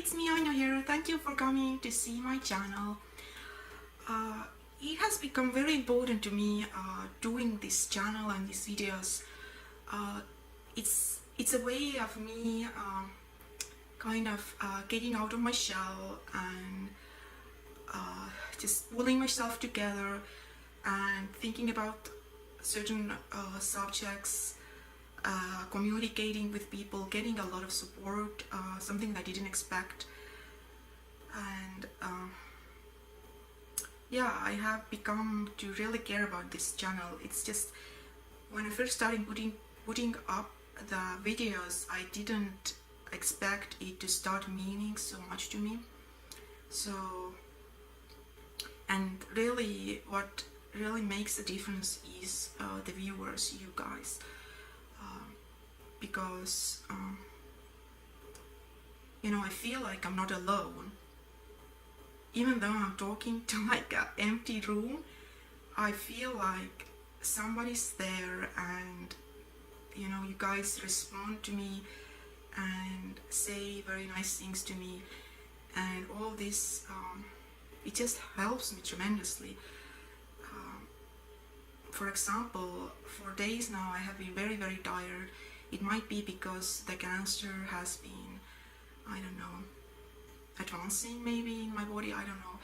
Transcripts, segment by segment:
it's me, Aino here. Thank you for coming to see my channel. It has become very important to me doing this channel and these videos. Uh, it's a way of me kind of getting out of my shell and just pulling myself together and thinking about certain subjects, communicating with people, getting a lot of support, something I didn't expect. And yeah, I have become to really care about this channel. It's just when I first started putting up the videos, I didn't expect it to start meaning so much to me. So, and really what really makes a difference is the viewers, you guys, because you know, I feel like I'm not alone. Even though I'm talking to like an empty room, I feel like somebody's there, and you know, you guys respond to me and say very nice things to me, and all this it just helps me tremendously. For example, for days now I have been very tired. It might be because the cancer has been, I don't know, advancing maybe in my body, I don't know.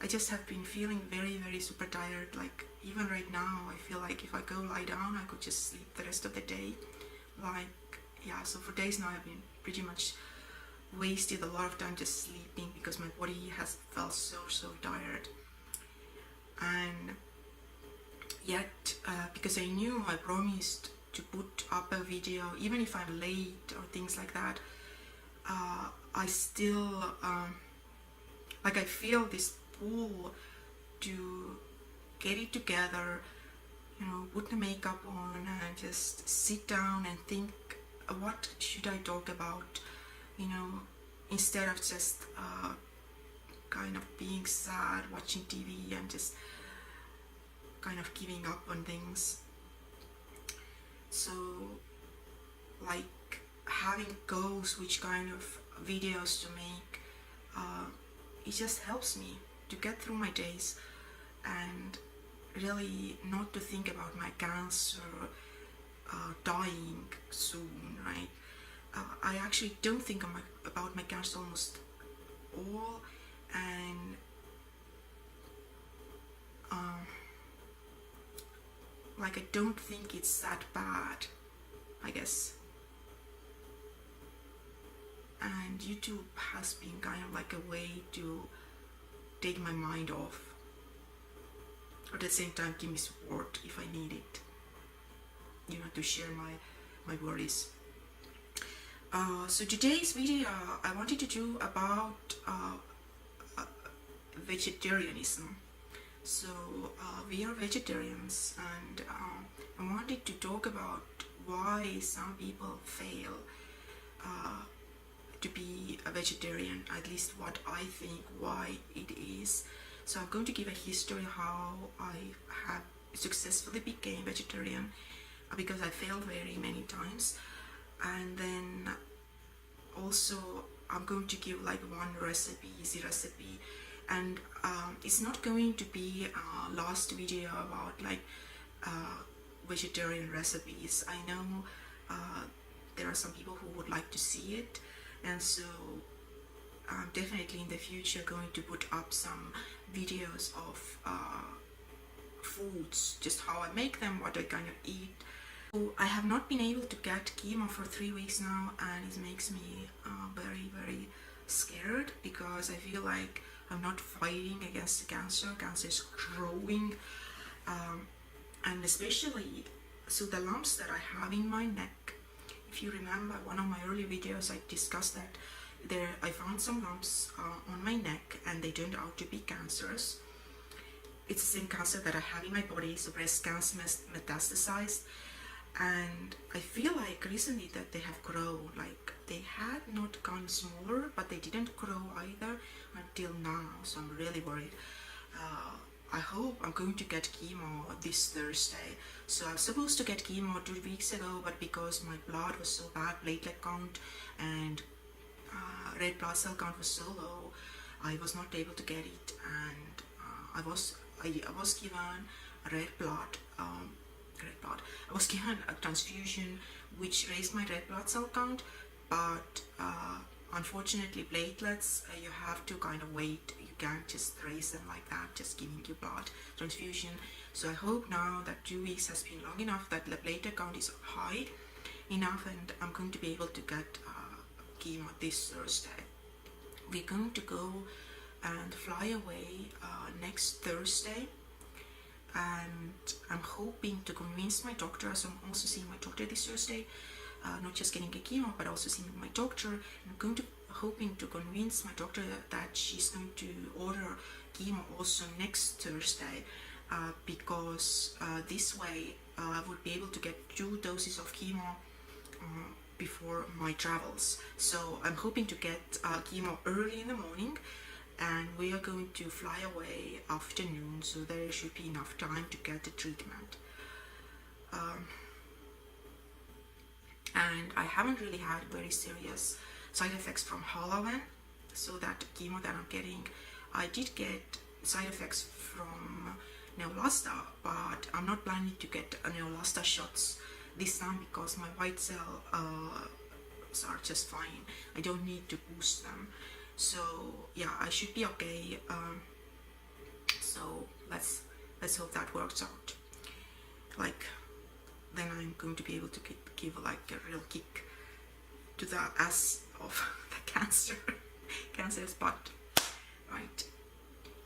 I just have been feeling very super tired. Like even right now I feel like if I go lie down I could just sleep the rest of the day. Like, yeah, so for days now I've been pretty much wasted a lot of time just sleeping because my body has felt so tired. And yet because I knew I promised to put up a video even if I'm late or things like that, I still like I feel this pull to get it together, you know, put the makeup on and just sit down and think, what should I talk about, you know, instead of just kind of being sad watching TV and just kind of giving up on things. So like having goals, which kind of videos to make, it just helps me to get through my days and really not to think about my cancer dying soon, right? I actually don't think about my cancer almost all, and like I don't think it's that bad, I guess. And YouTube has been kind of like a way to take my mind off, or at the same time give me support if I need it, you know, to share my worries. So today's video I wanted to do about vegetarianism. So we are vegetarians, and I wanted to talk about why some people fail to be a vegetarian, at least what I think why it is. So I'm going to give a history how I have successfully became vegetarian, because I failed very many times. And then also I'm going to give like one recipe, easy recipe, and it's not going to be a last video about like vegetarian recipes. I know there are some people who would like to see it, and so I'm definitely in the future going to put up some videos of foods, just how I make them, what I kind of eat. So I have not been able to get chemo for 3 weeks now, and it makes me very scared, because I feel like I'm not fighting against the cancer. Cancer is growing, and especially so the lumps that I have in my neck. If you remember one of my early videos, I discussed that I found some lumps on my neck, and they turned out to be cancers. It's the same cancer that I have in my body, so breast cancer metastasized. And I feel like recently that they have grown, like they had not gone smaller, but they didn't grow either until now. So I'm really worried. I hope I'm going to get chemo this Thursday. So I was supposed to get chemo 2 weeks ago, but because my blood was so bad, platelet count, and red blood cell count was so low, I was not able to get it, and I was given red blood. Red blood. I was given a transfusion which raised my red blood cell count, but unfortunately platelets, you have to kind of wait. You can't just raise them like that, just giving you blood transfusion. So I hope now that 2 weeks has been long enough that the platelet count is high enough, and I'm going to be able to get chemo this Thursday. We're going to go and fly away next Thursday, and I'm hoping to convince my doctor, so I'm also seeing my doctor this Thursday, not just getting a chemo but also seeing my doctor. I'm hoping to convince my doctor that she's going to order chemo also next Thursday, because this way I would be able to get 2 doses of chemo before my travels. So I'm hoping to get chemo early in the morning, and we are going to fly away afternoon, so there should be enough time to get the treatment. And I haven't really had very serious side effects from Halaven, so that chemo that I'm getting. I did get side effects from Neulasta, but I'm not planning to get Neulasta shots this time because my white cell are just fine. I don't need to boost them. So yeah, I should be okay. So let's hope that works out. Like, then I'm going to be able to give like a real kick to the ass of the cancer spot. Right.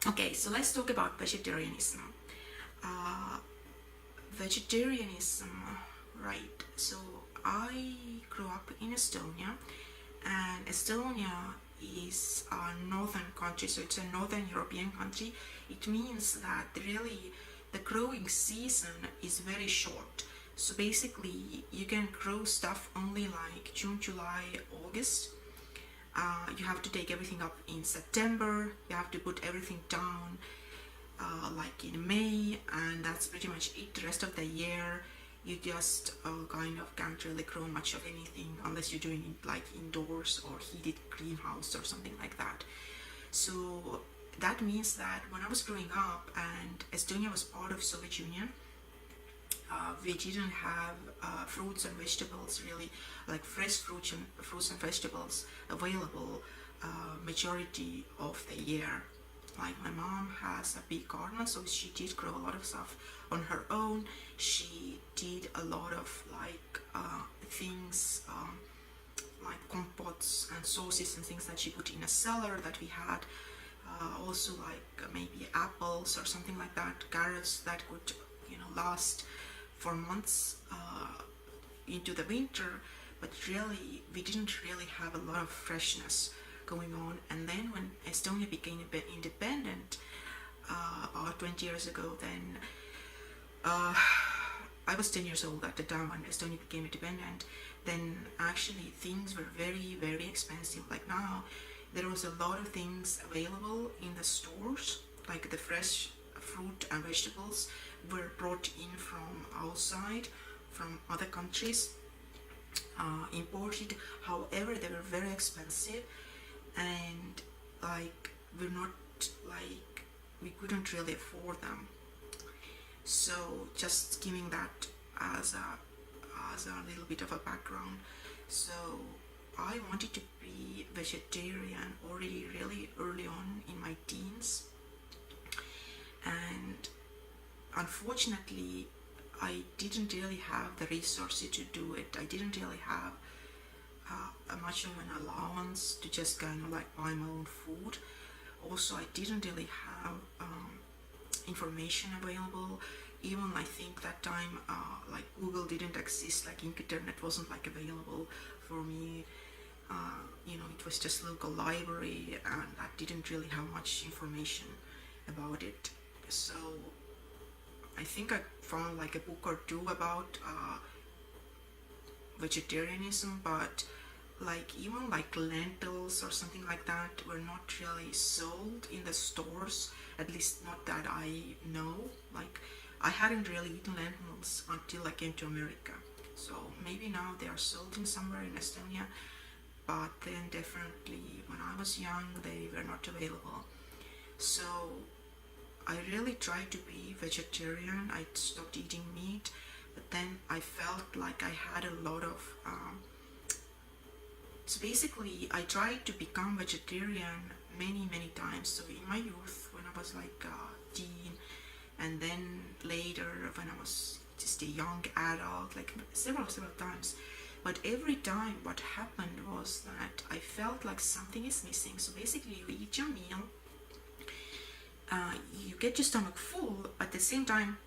Okay, so let's talk about vegetarianism. Vegetarianism, right? So I grew up in Estonia, and Estonia is a northern country, so it's a northern European country. It means that really the growing season is very short. So basically you can grow stuff only like June, July, August. You have to take everything up in September. You have to put everything down like in May, and that's pretty much it. The rest of the year you just kind of can't really grow much of anything unless you're doing it like indoors or heated greenhouse or something like that. So that means that when I was growing up and Estonia was part of Soviet Union, we didn't have fruits and vegetables really, like fresh fruits and vegetables available majority of the year. Like my mom has a big garden, so she did grow a lot of stuff on her own. She did a lot of like things like compotes and sauces and things that she put in a cellar that we had. Also like maybe apples or something like that, carrots that could last for months into the winter, but really we didn't really have a lot of freshness going on. And then when Estonia became independent about 20 years ago, then I was 10 years old at the time when Estonia became independent. Then actually things were very, very expensive. Like now there was a lot of things available in the stores, like the fresh fruit and vegetables were brought in from outside, from other countries, imported. However, they were very expensive, and like we couldn't really afford them. So just giving that as a little bit of a background. So I wanted to be vegetarian already really early on in my teens, and unfortunately I didn't really have the resources to do it. I didn't really have much of an allowance to just kind of like buy my own food. Also, I didn't really have information available. Even I think that time like Google didn't exist, like internet wasn't like available for me. It was just local library, and I didn't really have much information about it. So I think I found like a book or two about vegetarianism, but like even like lentils or something like that were not really sold in the stores, at least not that I know. Like I hadn't really eaten lentils until I came to America. So maybe now they are sold in somewhere in Estonia, but then definitely I was young, they were not available. So I really tried to be vegetarian. I stopped eating meat, but then I felt like I had a lot of so basically I tried to become vegetarian many times. So in my youth, when I was like teen, and then later when I was just a young adult, like several times. But every time what happened was that I felt like something is missing. So basically you eat your meal, you get your stomach full, but at the same time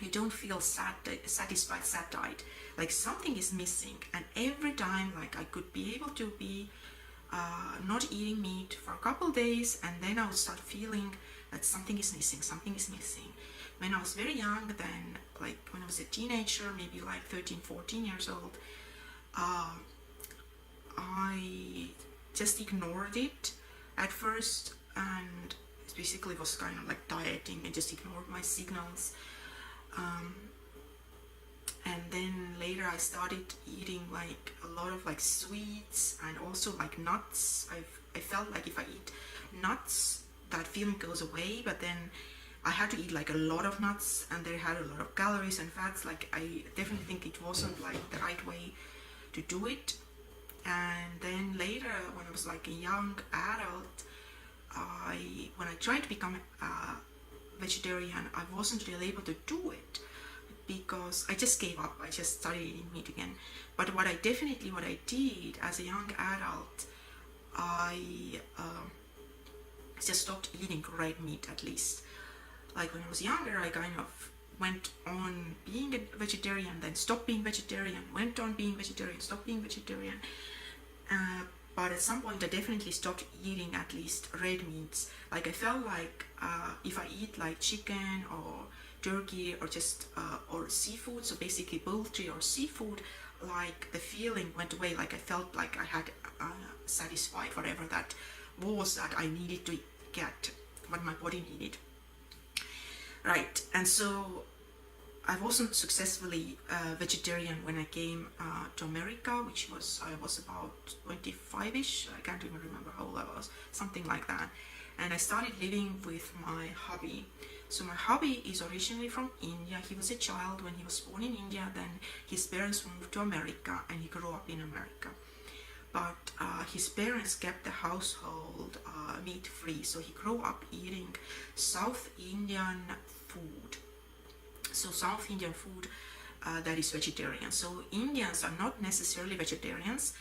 you don't feel satisfied, satiated, like something is missing. And every time, like, I could be able to be not eating meat for a couple days, and then I would start feeling that something is missing. When I was very young, then, like when I was a teenager, maybe like 13-14 years old, I just ignored it at first, and basically was kind of like dieting and just ignored my signals. And then later I started eating like a lot of like sweets and also like nuts. I felt like if I eat nuts, that feeling goes away, but then I had to eat like a lot of nuts, and they had a lot of calories and fats. Like, I definitely think it wasn't like the right way to do it. And then later, when I was like a young adult, when I tried to become a vegetarian, I wasn't really able to do it because I just gave up. I just started eating meat again. But what I did as a young adult, I just stopped eating red meat, at least. Like when I was younger, I kind of went on being a vegetarian, then stopped being vegetarian, went on being vegetarian, stopped being vegetarian. But at some point I definitely stopped eating at least red meats. Like, I felt like if I eat like chicken or turkey or just or seafood, so basically poultry or seafood, like the feeling went away. Like, I felt like I had satisfied whatever that was that I needed to get, what my body needed. Right, and so I wasn't successfully vegetarian when I came to America, which was, I was about 25-ish, I can't even remember how old I was, something like that. And I started living with my hubby. So my hubby is originally from India. He was a child when he was born in India, then his parents moved to America and he grew up in America. But his parents kept the household meat-free, so he grew up eating South Indian food. So South Indian food that is vegetarian. So Indians are not necessarily vegetarians.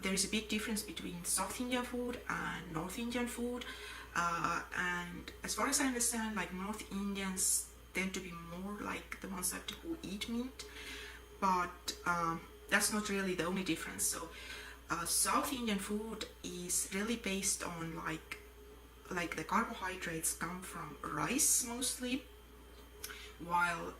There is a big difference between South Indian food and North Indian food. And as far as I understand, like, North Indians tend to be more like the ones that who eat meat. But that's not really the only difference. So South Indian food is really based on like the carbohydrates come from rice mostly, while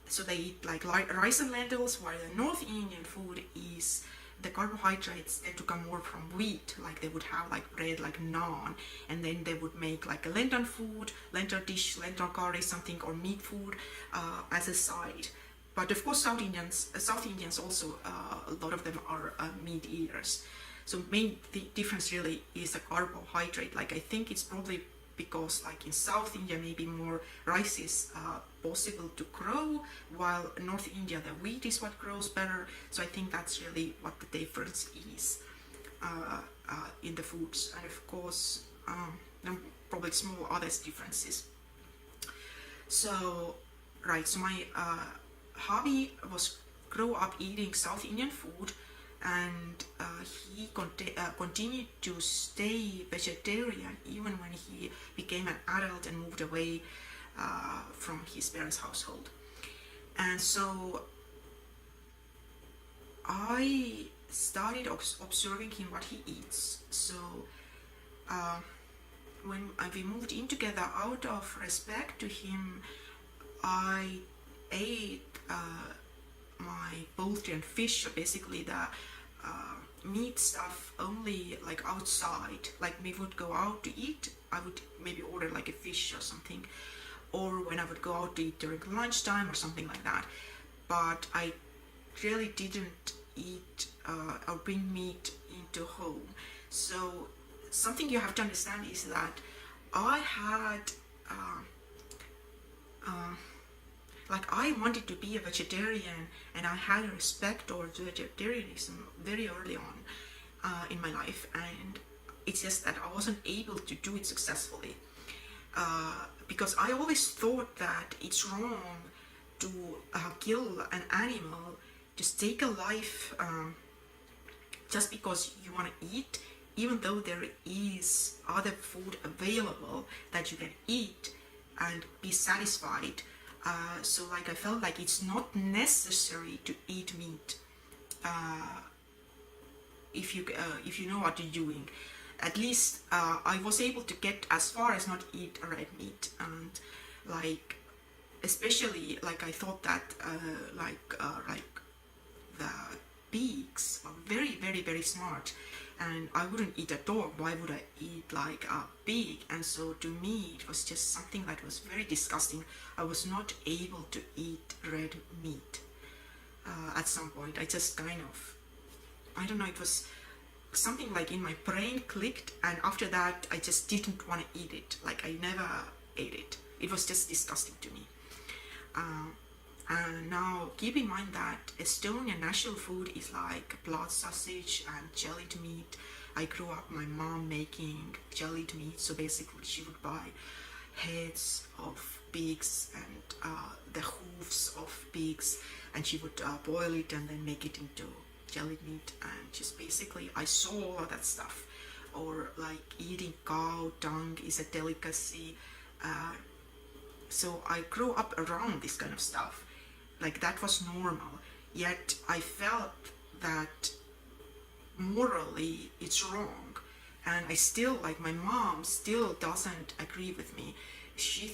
so they eat like rice and lentils, while the North Indian food is the carbohydrates tend to come more from wheat. Like, they would have like bread, like naan, and then they would make like a lentil food, lentil dish, lentil curry, something, or meat food as a side. But of course South Indians also, a lot of them are meat eaters. So main difference really is the carbohydrate. Like, I think it's probably because like in South India maybe more rice is possible to grow, while North India the wheat is what grows better. So I think that's really what the difference is in the foods. And of course there are probably small other differences. So right, so my hubby grew up eating South Indian food, and he continued to stay vegetarian even when he became an adult and moved away from his parents' household. And so I started observing him, what he eats. So when we moved in together, out of respect to him, I ate my poultry and fish, basically the meat stuff, only like outside. Like, we would go out to eat, I would maybe order like a fish or something, or when I would go out to eat during lunchtime or something like that. But I really didn't eat or bring meat into home. So something you have to understand is that I had I wanted to be a vegetarian, and I had a respect towards vegetarianism very early on in my life, and it's just that I wasn't able to do it successfully because I always thought that it's wrong to kill an animal, just take a life just because you want to eat, even though there is other food available that you can eat and be satisfied. So I felt like it's not necessary to eat meat if you know what you're doing. At least I was able to get as far as not eat red meat, and especially I thought that the pigs are very very very smart, and I wouldn't eat a dog. Why would I eat a pig? And so to me it was just something that was very disgusting. I was not able to eat red meat at some point. I just I don't know, it was something in my brain clicked, and after that I just didn't want to eat it. I never ate it. It was just disgusting to me. And now keep in mind that Estonian national food is blood sausage and jellied meat. I grew up my mom making jellied meat, so basically she would buy heads of pigs and the hoofs of pigs, and she would boil it and then make it into jellied meat. And just basically I saw all of that stuff. Or eating cow tongue is a delicacy. So I grew up around this kind of stuff. That was normal. Yet I felt that morally it's wrong, and I still my mom still doesn't agree with me. She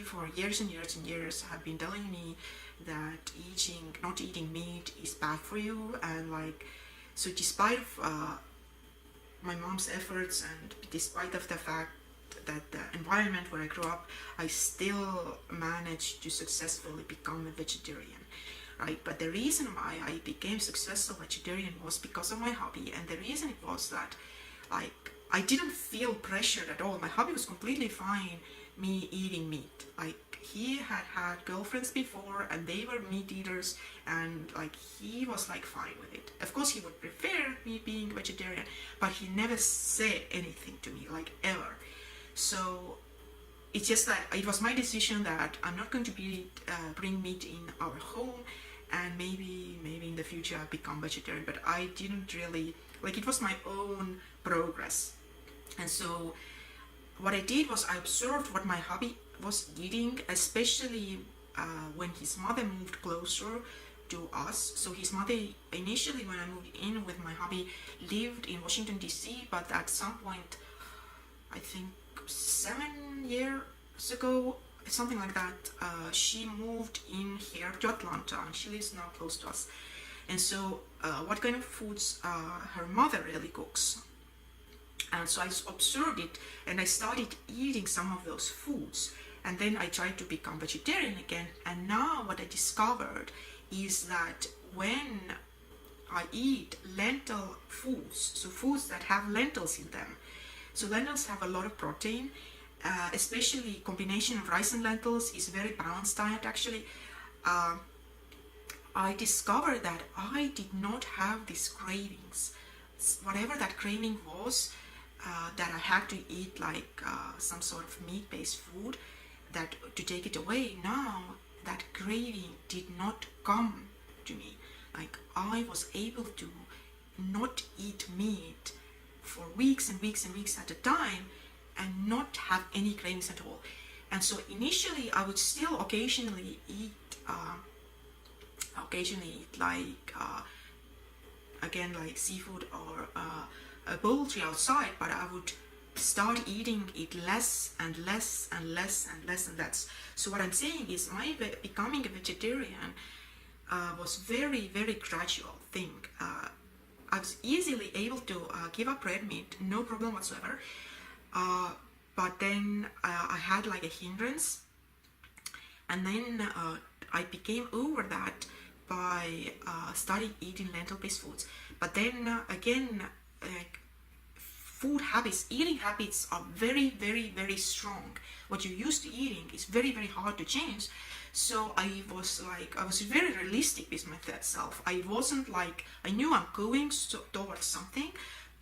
for years and years and years have been telling me that not eating meat is bad for you, and so despite of my mom's efforts, and despite of the fact that the environment where I grew up, I still managed to successfully become a vegetarian, right? But the reason why I became successful vegetarian was because of my hobby, and the reason it was that I didn't feel pressured at all. My hobby was completely fine, me eating meat. He had girlfriends before, and they were meat eaters, and he was fine with it. Of course he would prefer me being vegetarian, but he never said anything to me ever. So it's just that it was my decision that I'm not going to bring meat in our home, and maybe in the future I'll become vegetarian. But I didn't really it was my own progress. And so what I did was I observed what my hubby was eating, especially when his mother moved closer to us. So his mother, initially when I moved in with my hubby, lived in Washington DC, but at some point, I think 7 years ago, something like that, she moved in here to Atlanta, and she lives now close to us. And so what kind of foods her mother really cooks. And so I observed it, and I started eating some of those foods, and then I tried to become vegetarian again. And now what I discovered is that when I eat lentil foods, so foods that have lentils in them, so lentils have a lot of protein, especially combination of rice and lentils is very balanced diet actually. I discovered that I did not have these cravings. Whatever that craving was, that I had to eat some sort of meat-based food that to take it away, now that craving did not come to me. I was able to not eat meat for weeks and weeks and weeks at a time and not have any cravings at all. And so initially I would still occasionally eat seafood or poultry outside, but I would start eating it less and less and less and less and less. So what I'm saying is my becoming a vegetarian was very, very gradual thing. I was easily able to give up red meat, no problem whatsoever. But then I had a hindrance, and then I became over that by starting eating lentil-based foods. But then again, like food habits, eating habits are very, very, very strong. What you're used to eating is very, very hard to change. So I was very realistic with myself. I wasn't like, I knew I'm going towards something,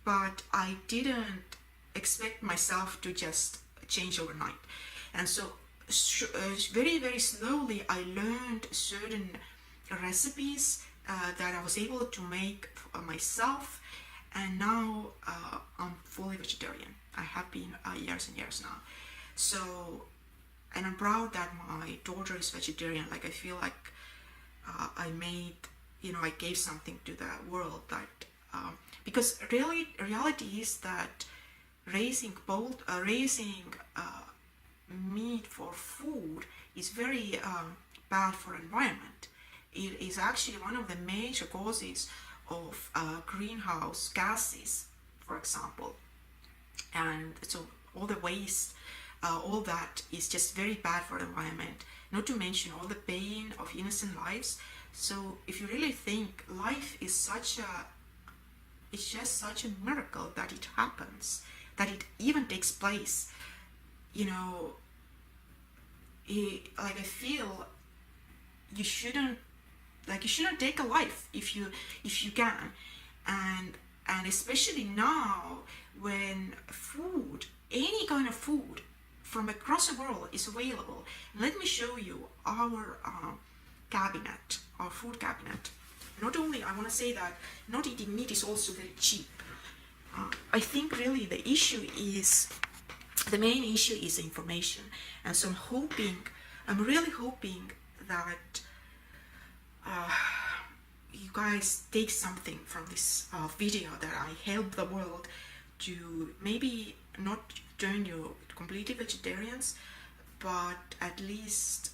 but I didn't expect myself to just change overnight. And so very, very slowly I learned certain recipes that I was able to make for myself, and now I'm fully vegetarian. I have been years and years now. So, and I'm proud that my daughter is vegetarian. Like I feel like I made, I gave something to the world that, because reality is that raising meat for food is very bad for environment. It is actually one of the major causes of greenhouse gases, for example. And so all the waste, all that is just very bad for the environment, not to mention all the pain of innocent lives. So if you really think, life is it's just such a miracle that it happens, that it even takes place. I feel you shouldn't take a life if you can, and especially now when food, any kind of food from across the world is available. Let me show you our cabinet, our food cabinet. Not only, I want to say that not eating meat is also very cheap. I think really the main issue is information. And so I'm really hoping that you guys take something from this video, that I help the world to maybe not turn you completely vegetarians, but at least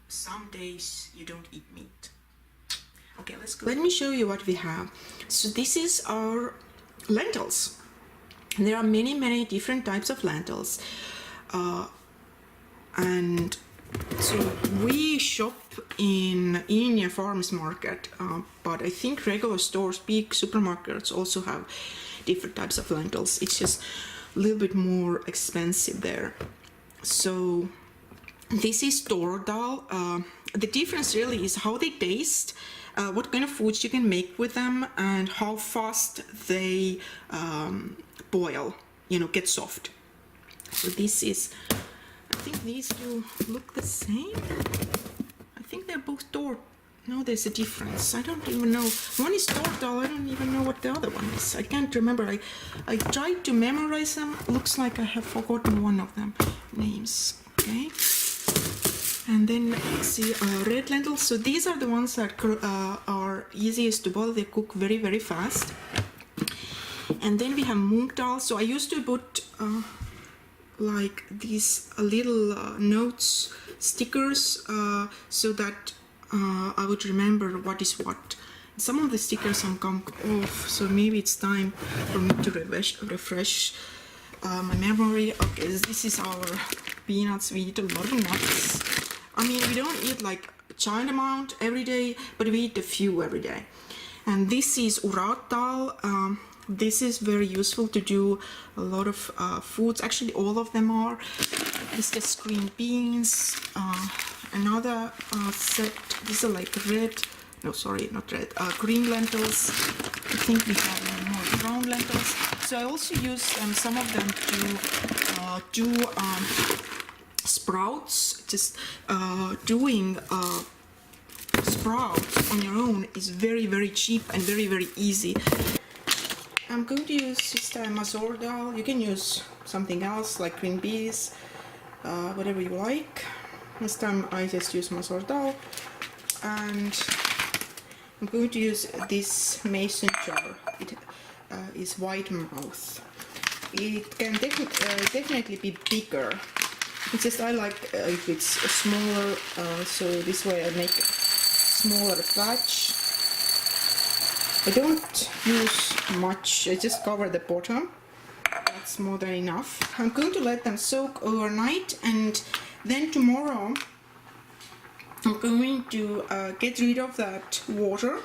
some days you don't eat meat. Okay, let's go. Let me show you what we have. So this is our lentils. There are many different types of lentils, and so we shop in Indian farmers market, but I think regular stores, big supermarkets, also have different types of lentils. It's just a little bit more expensive there. So this is tur dal. The difference really is how they taste, what kind of foods you can make with them, and how fast they boil, get soft. So this is, I think these two look the same. I think they're both no, there's a difference. I don't even know. One is tur dal. I don't even know what the other one is. I can't remember. I tried to memorize them. Looks like I have forgotten one of them names. Okay. And then let's see, red lentils. So these are the ones that are easiest to boil. They cook very, very fast. And then we have moong dal. So I used to put like these little notes, stickers, so that I would remember what is what. Some of the stickers have come off, so maybe it's time for me to refresh my memory. Okay, this is our peanuts. We eat a lot of nuts. I mean, we don't eat like a giant amount every day, but we eat a few every day. And this is urad dal. This is very useful to do a lot of foods. Actually, all of them are. This is green beans. Another set. These are like red. No, sorry, not red. Green lentils. I think we have more brown lentils. So I also use some of them to do sprouts. Just doing sprouts on your own is very, very cheap and very, very easy. I'm going to use this time masoor dal. You can use something else like green peas, whatever you like. This time I just use masoor dal, and I'm going to use this mason jar. It is white mouth. It can definitely be bigger. It's just I like if it's smaller, so this way I make a smaller batch. I don't use much, I just cover the bottom. That's more than enough. I'm going to let them soak overnight, and then tomorrow I'm going to get rid of that water,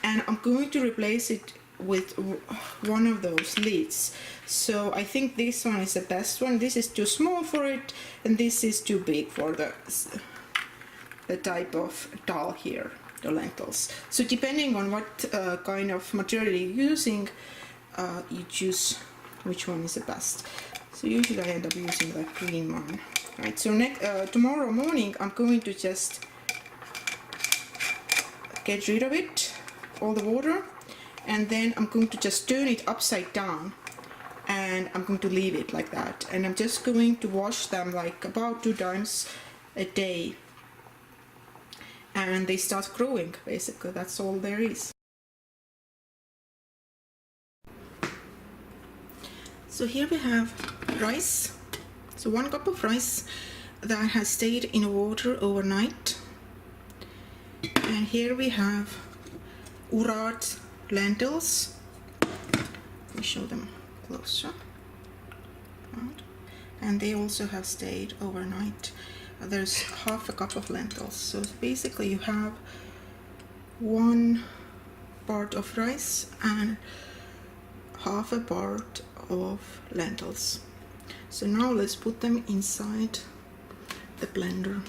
and I'm going to replace it with one of those lids. So I think this one is the best one. This is too small for it, and this is too big for the type of dal here, the lentils. So depending on what kind of material you're using, you choose which one is the best. So usually I end up using the green one. Right, so tomorrow morning I'm going to just get rid of it, all the water, and then I'm going to just turn it upside down, and I'm going to leave it like that, and I'm just going to wash them like about 2 times a day, and they start growing. Basically, that's all there is. So here we have rice. So 1 cup of rice that has stayed in water overnight, and here we have urat lentils. Let me show them closer. Right. And they also have stayed overnight. There's half a cup of lentils. So basically you have 1 part of rice and half a part of lentils. So now let's put them inside the blender.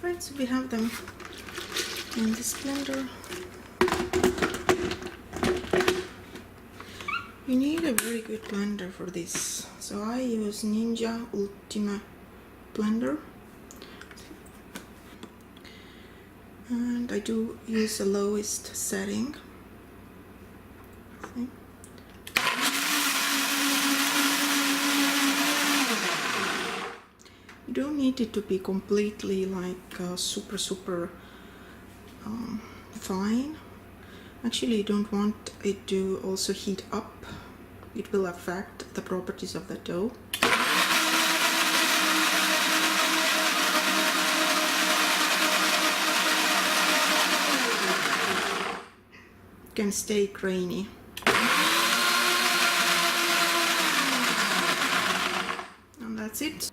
Right, so we have them in this blender. You need a very good blender for this. So I use Ninja Ultima blender. And I do use the lowest setting. See? You don't need it to be completely like super fine. Actually, you don't want it to also heat up. It will affect the properties of the dough. It can stay grainy. And that's it.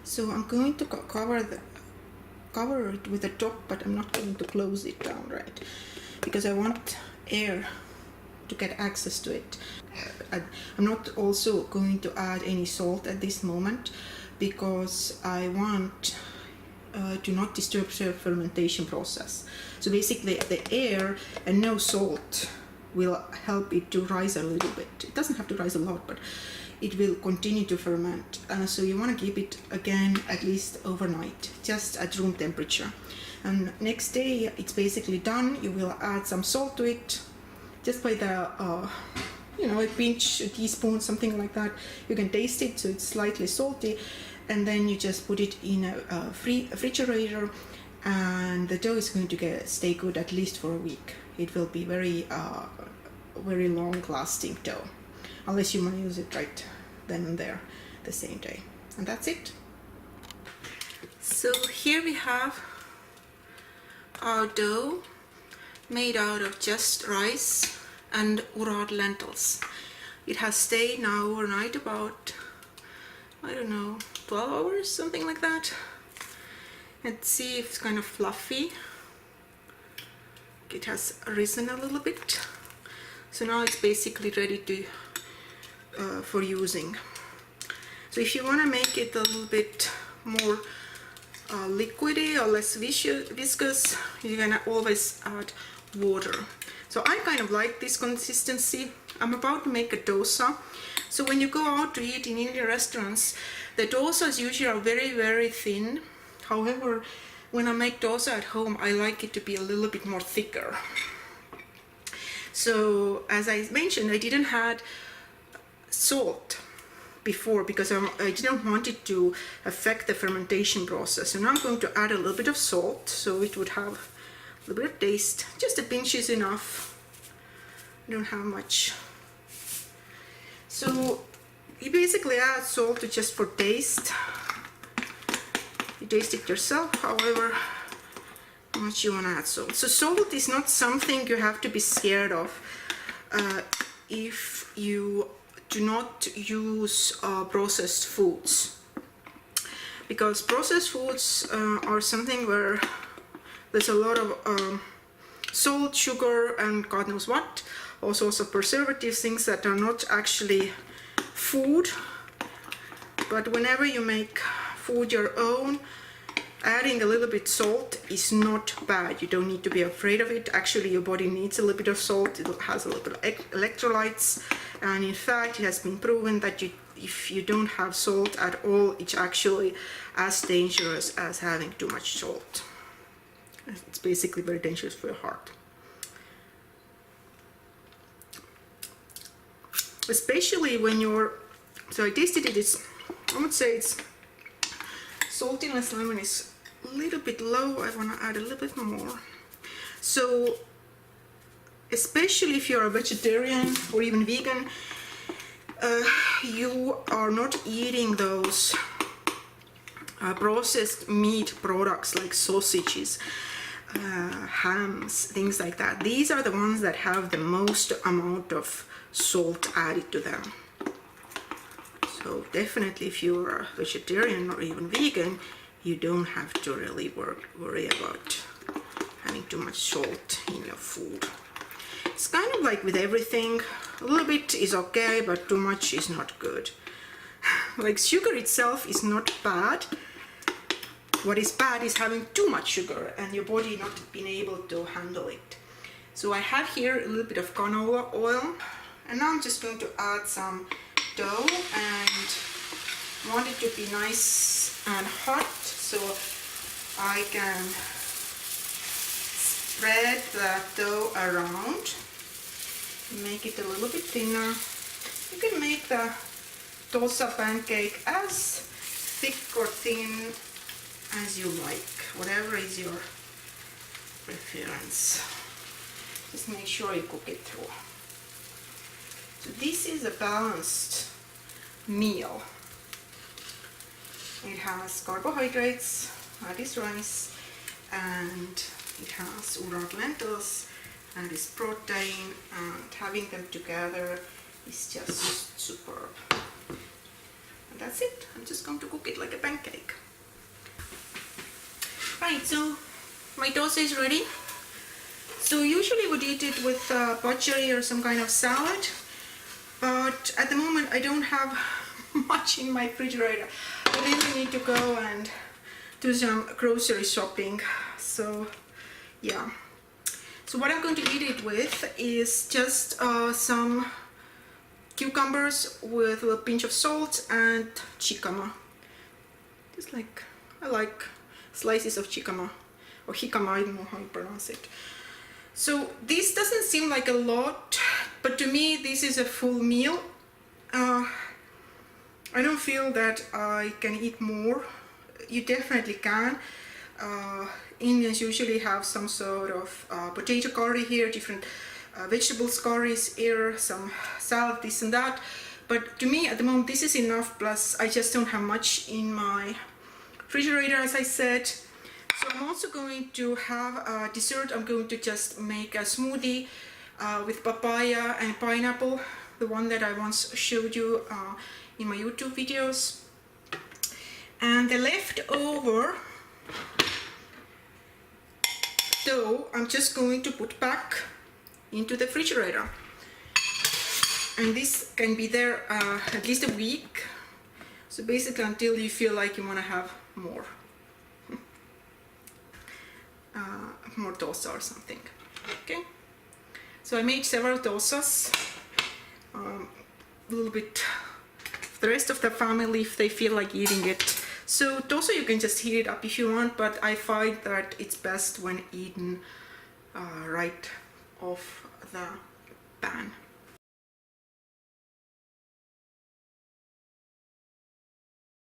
So I'm going to cover it with the top, but I'm not going to close it down, right? Because I want air to get access to it. I'm not also going to add any salt at this moment, because I want to not disturb the fermentation process. So basically the air and no salt will help it to rise a little bit. It doesn't have to rise a lot, but it will continue to ferment. So you want to keep it again at least overnight, just at room temperature. And next day it's basically done. You will add some salt to it, just by the a pinch, a teaspoon, something like that. You can taste it, so it's slightly salty, and then you just put it in a refrigerator, and the dough is going to stay good at least for a week. It will be very long-lasting dough, unless you want to use it right then and there the same day. And that's it. So here we have our dough made out of just rice and urat lentils. It has stayed now overnight about, I don't know, 12 hours, something like that. Let's see if it's kind of fluffy. It has risen a little bit. So now it's basically ready to for using. So if you want to make it a little bit more liquidy or less viscous, you're gonna always add water. So I kind of like this consistency. I'm about to make a dosa. So when you go out to eat in Indian restaurants, the dosas usually are very thin. However, when I make dosa at home, I like it to be a little bit more thicker. So as I mentioned, I didn't have salt before because I didn't want it to affect the fermentation process. So now I'm going to add a little bit of salt, so it would have a little bit of taste. Just a pinch is enough. I don't have much. So you basically add salt just for taste. You taste it yourself. However, how much you want to add salt. So salt is not something you have to be scared of if you do not use processed foods, because processed foods are something where there's a lot of salt, sugar, and God knows what, all sorts of preservatives, things that are not actually food. But whenever you make food your own, adding a little bit salt is not bad. You don't need to be afraid of it. Actually, your body needs a little bit of salt. It has a little bit of electrolytes, and in fact it has been proven that if you don't have salt at all, it's actually as dangerous as having too much salt. It's basically very dangerous for your heart. Especially when you're, so I tasted it, I would say it's saltiness lemon is a little bit low. I want to add a little bit more. So especially if you're a vegetarian or even vegan, you are not eating those processed meat products like sausages, hams, things like that. These are the ones that have the most amount of salt added to them. So definitely if you're a vegetarian or even vegan, you don't have to really worry about having too much salt in your food. It's kind of like with everything, a little bit is okay, but too much is not good. Like sugar itself is not bad. What is bad is having too much sugar and your body not being able to handle it. So I have here a little bit of canola oil, and now I'm just going to add some dough, and want it to be nice and hot so I can spread the dough around, make it a little bit thinner. You can make the dosa pancake as thick or thin as you like, whatever is your preference. Just make sure you cook it through. So this is a balanced meal. It has carbohydrates, that is rice, and it has urad lentils, and is protein, and having them together is just superb. And that's it. I'm just going to cook it like a pancake. Right, so my dosa is ready. So usually would eat it with bhaji or some kind of salad, but at the moment I don't have much in my refrigerator. I really need to go and do some grocery shopping. So yeah. So what I'm going to eat it with is just some cucumbers with a pinch of salt and jicama. Just like, I like slices of jicama or jicama, I don't know how you pronounce it. So this doesn't seem like a lot, but to me this is a full meal. I don't feel that I can eat more. You definitely can. Indians usually have some sort of potato curry here, different vegetables curries here, some salad, this and that. But to me at the moment this is enough, plus I just don't have much in my refrigerator, as I said. So I'm also going to have a dessert. I'm going to just make a smoothie with papaya and pineapple, the one that I once showed you in my YouTube videos. And the leftover dough I'm just going to put back into the refrigerator. And this can be there at least a week. So basically until you feel like you want to have more. More dosa or something. Okay, so I made several dosas, a little bit for the rest of the family if they feel like eating it. So dosa you can just heat it up if you want, but I find that it's best when eaten right off the pan.